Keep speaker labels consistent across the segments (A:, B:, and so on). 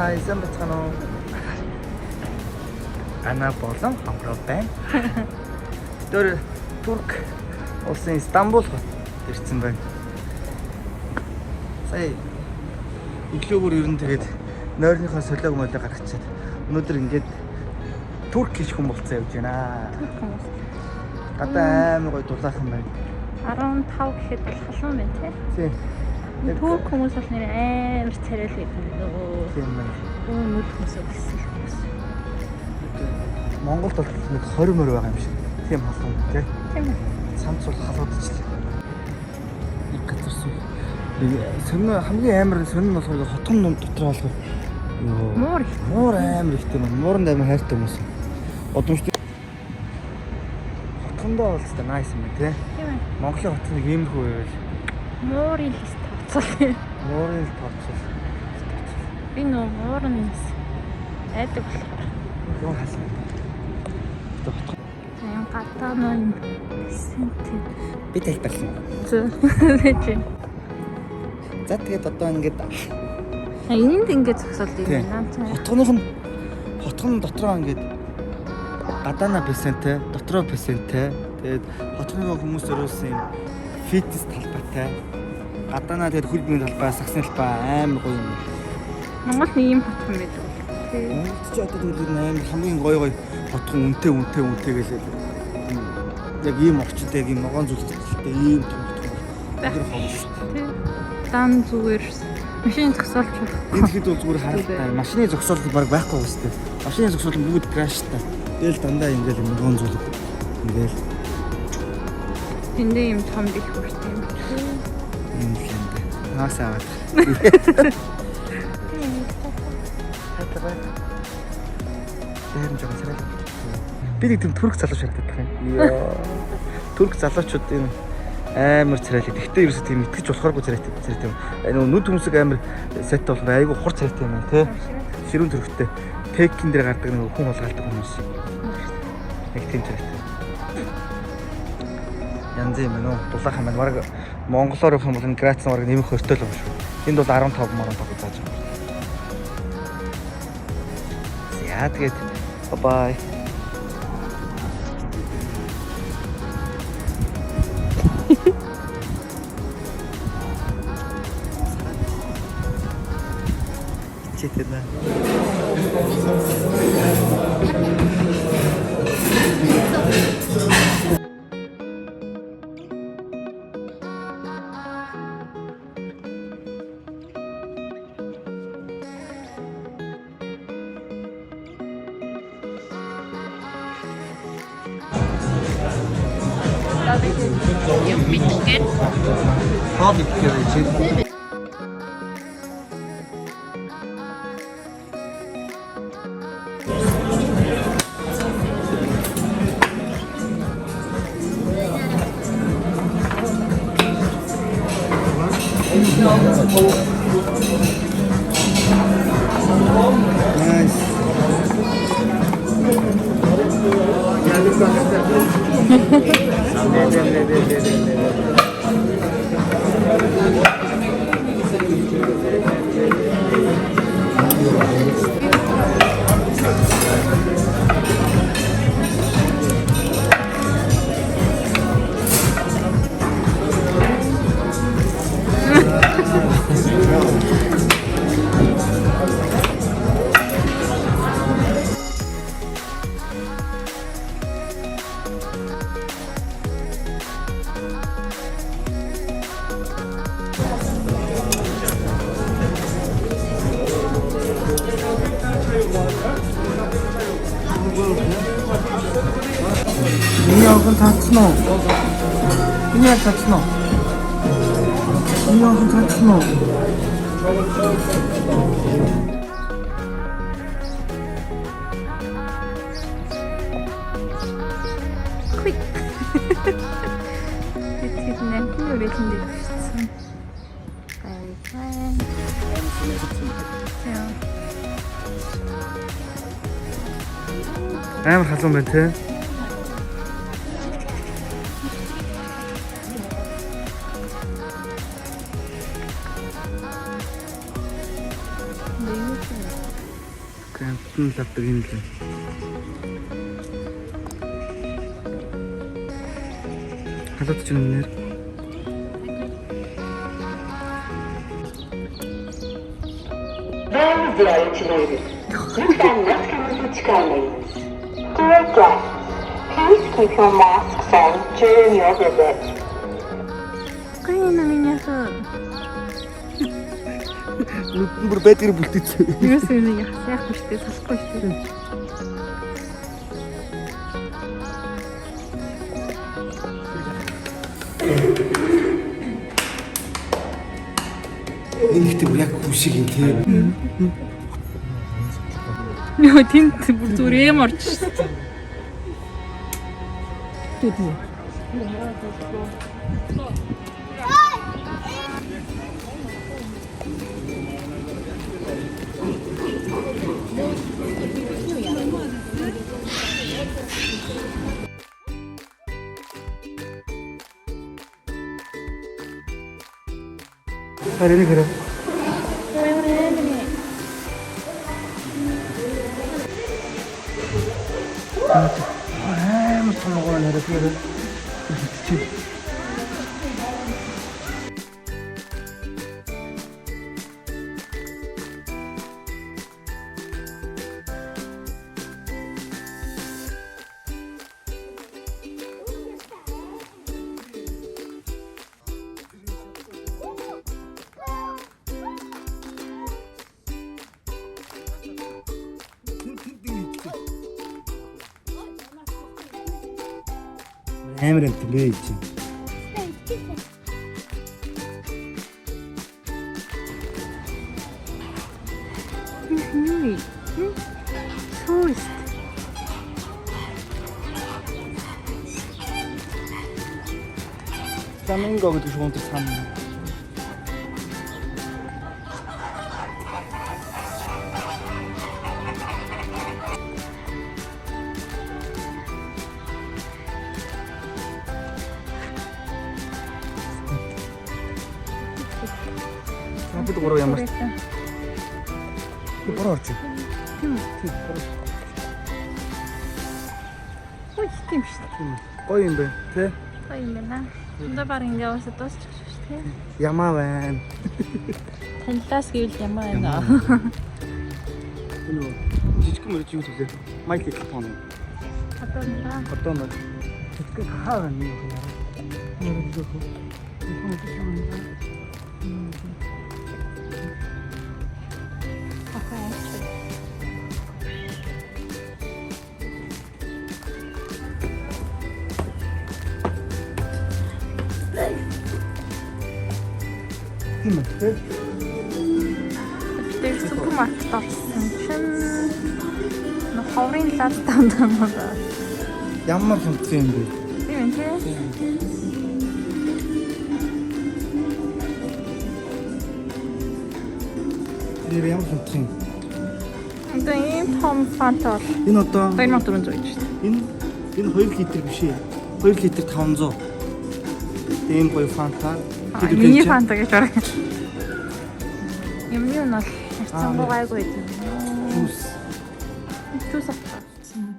A: Сайн бацхан уу? Ана болон хамраа байна. Тэр Турк улсын Стамбул хот ирсэн байна. Сая өглөөгөр ер нь тэгээд нойрныхоо солиог молоо гаргачаад өнөөдөр ингээд Турк гэж хүн болцсон явж байна.
B: Турк хүмүүс.
A: Гадаа амар гоё дулаахан байна.
B: 15 гэхэд бол халуун байна тий.
A: Тийм.
B: Турк хүмүүс бол нэр амар царай л байдаг нөө.
A: Тийм байна.
B: Нүүд хүмүүс гэсэн хүмүүс.
A: Монголд бол нэг 20 морь байгаа юм шиг. Тийм халуун тий.
B: Тийм үү.
A: Цамц бол халуудчихлаа. Нэг газар суу. Сонин хамгийн амар сонин болохоор хотхон ном дотор болохоор муур амар ихтэй юм. Мууранд амар хайртай хүмүүс. Одомчтой хотхондоо бол хэвээр nice юм тий.
B: Тийм ээ.
A: Монголын хотхон нэг иймэрхүү байвал
B: Муурын лист тооцол.
A: муурын л тооцол.
B: Би нөө муурнаас айдаг болохоор.
A: Юу хаасан.
B: Аян гадаа нөө сэнтэ.
A: Би тайлбарлана.
B: Зөө.
A: За тэгээд одоо ингээд
B: Энд ингээд зогсоол юм байна.
A: хотхон дотроо ингээд гадаана песентэй, дотроо песентэй. Тэгээд хотхоны хүмүүс өрөөсөн юм фитнес талбайтай. Гадаана тэгээд хөл бөмбөгийн талбай, саксны талбай амар гоё юм.
B: Монгол нэг юм хотхон байдаг. Тий.
A: Монголд ч одоо тэгээд амар хамгийн гоё хотхон үнэтэй гэлээ. Яг ийм орчинтэй, ийм ногоон зүйлтэй ийм том
B: Тэр ховш шүү дээ. Дан зүгээр машин зогсоолч байна.
A: энэ хэд бол зүгээр харалтай. Машины зогсоол баг байхгүй үстэй. Машины зогсоол нь бүгд краштай. Тэгэл дандаа ингээл ногоон зүйл. Ингээл
B: Тэндээ юм том бих хүрт юм.
A: юм л юм бэ. Наасаа аваад. Тэр жоо сарай. Би нэг тийм турк залуу шатдаг юм. Йоо. Турк залуучууд энэ амар царайлаг. Гэхдээ ерөөсөө тийм итгэж болохооргүй царайтай юм. Нөгөө нүд хүмүүсэг амар сет бол айгүй хур царайтай юм байна тий. Ширүүн төрхтэй. Текин дээр гардаг нэг хүн болгаалдаг хүмүүс шиг. Нэг тийм царайтай. Янз юм байна уу? Дулаахан байна. Бараг монголоор явах юм бол Грац бараг нэмэх өртөө л юм шүү. Энд бол 15 морон таг зааж байгаа. Яа тэгээд бай. Читэна.
B: Юм битгээд.
A: Хобби гэж. Nice. Миний охин татсан уу? Миний татсан уу? Миний охин татсан уу?
B: Quick. Тэтгэл нэмтэн үрэлэн дэвшсэн. Бай.
A: Амар халуун байна те. нь л авдаг юм лээ. Халууд ч юм нэр.
C: Değerli ziyaretçilerimiz, lütfen maskenizi çıkarmayınız. Dear guests, please keep your masks on during your visit.
B: Украина минийх
A: Нүдэн бүр байдгийг бүлтээсэн.
B: юус юм яахгүй шүү дээ, салахгүй шүү дээ.
A: Энэ ихтэй бүр яг хүн шиг юм тий.
B: Йоо тэнт бүр зүрэм орж шүү дээ.
A: Харин гэрэ. Амар том гоо нэрээ тэгээд чи амар юм тийм чи.
B: Tourist.
A: Flamingo гэдэг шиг өндөр сан. Бид гурав ямар бороо орчих.
B: Тийм.
A: Тийм бороо.
B: Ой, тийм шүү дээ.
A: Гоё юм бэ, тий?
B: Гоё юм байна. Өндөө баг ингээ уусаа дуусчих шүү дээ.
A: Ямаа байна.
B: Танилаас гэвэл ямаа байна.
A: Энэ жижиг мөрөж юу төлөө? Майкл тон.
B: Одоо нэраа.
A: Одоо нэг жижиг хаа байна юм яа. Мөрөж зөөхөө. Тийм үү?
B: Тэр супермаркет орсон чинь ховрын лад тандаа.
A: Ямар хүнтэй юм бэ?
B: Тийм тий.
A: Тэр ямар хүнтэй юм?
B: Одоо ийм том фанта бол
A: Энэ одоо
B: 2400 гэж шүү дээ.
A: энэ 2 литр биш ээ. 2 литр 500. Тийм гоё фанта.
B: Миний фанта гэж байна. Юм нь бол хайцангуу гайгүй юм.
A: Жус.
B: Жус авах.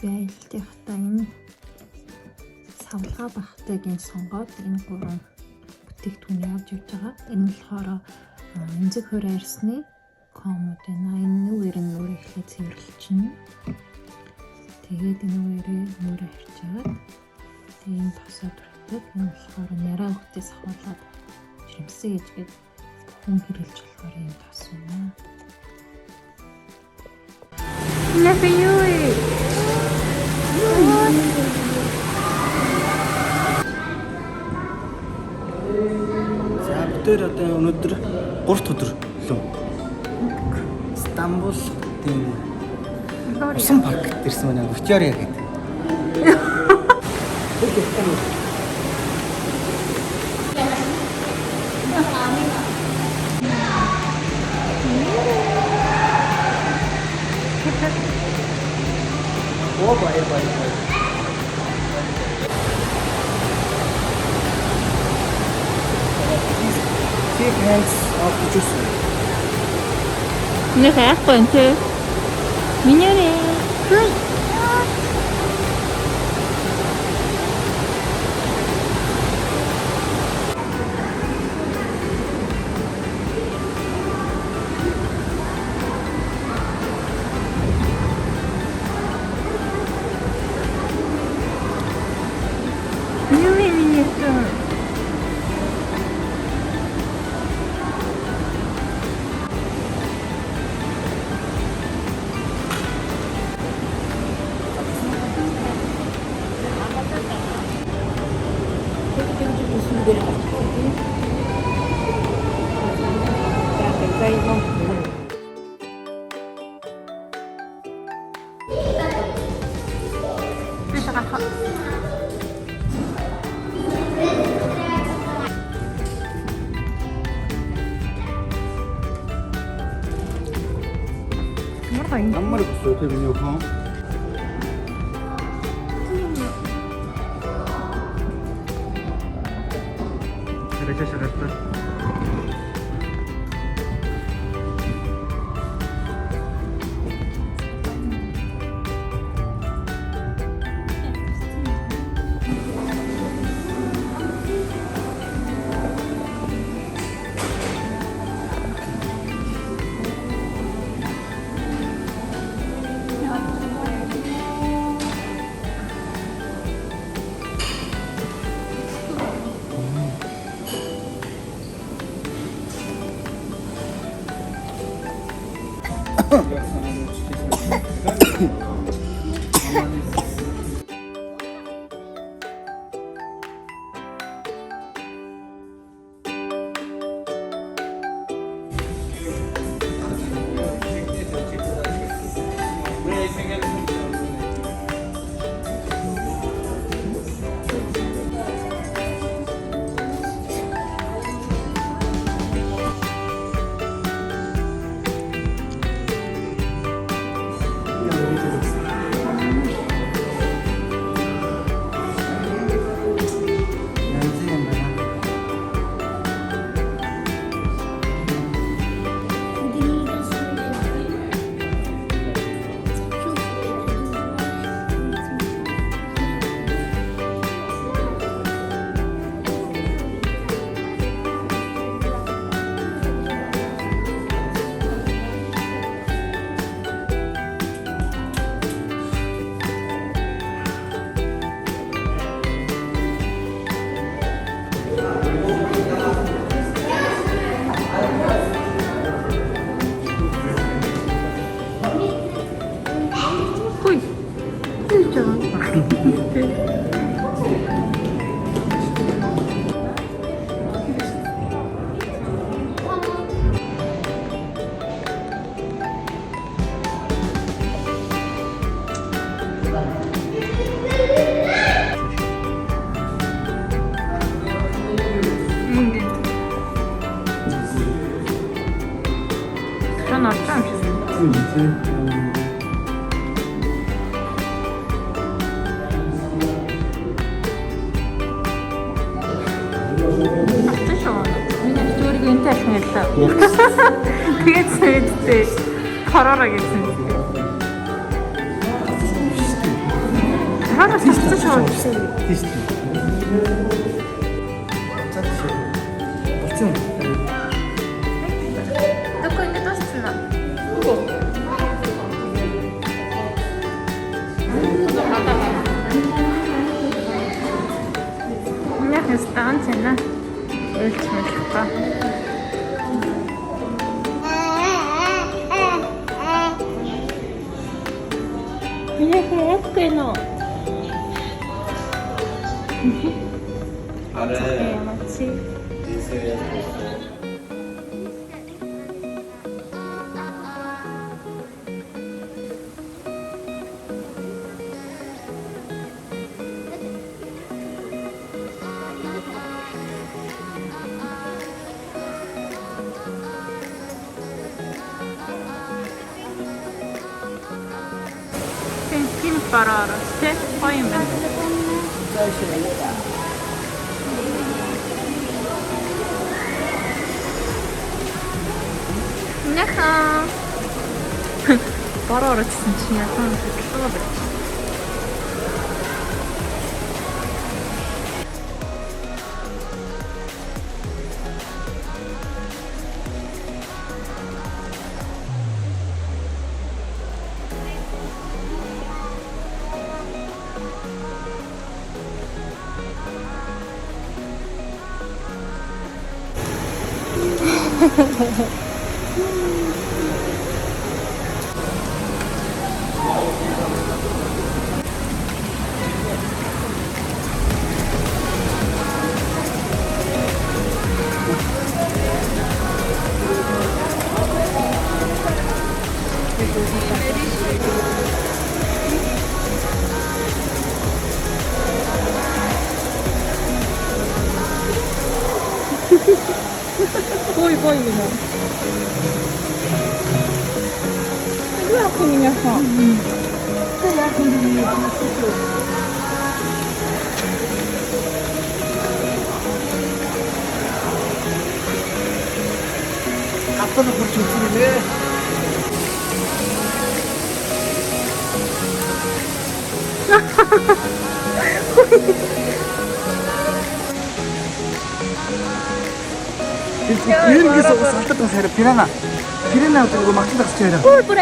D: Би аялалтынхаа энэ савлгаа багтайгийн сонгоод энэ гурван бүтээгдэхүүн явж явж байгаа. Энэ нь болохоор эмзэг хөр арсны комод байна. Энэ нүгээр нь нүрээ ихлэ цэвэрлэлчин. Тэгээд энэ нүгээрээ нүрээ харчаад тэгээд энэ тосоо бүртдэг. Энэ болохоор нараа хөлтөөс ахуулаад жимсээ гэжгээд хүн хэрэлж болохоор юм тос байна.
B: Нефе юуи.
A: За бүтээр одоо өнөөдөр 3 өдөр лөө. Стамбул тийм усан парк дэрсэн байна. Виктория гэдэг. Оо бай. Keep hands off the juice.
B: Нэг хайхгүй юм тий. 민현이. 민현이 미니했어.
A: 한 마리 봤어요, 태민이 형. 잘했다.
B: 호이. 진짜. 그런 어쩜 어쩌셔. 그냥 스토리가 인터넷했다. 그게 진짜 발랄하겠지. 발랄하 진짜 좋아. 듣고 있는데 또 쓰나? 그냥 스탄치나 ölçmek ister. Mira que es no. 맞지? Film kararı. İşte koyayım ben. Ne бараа орчихсон чинь яхан хөдөлгөөн байна. Boy gino. Due ako niya ha. Kaya ako niya.
A: 앞서서 그렇게 웃기는데. 비행기에서 살았던 사람 피라나 어떤 거 막힌다 했잖아.
B: Cool, but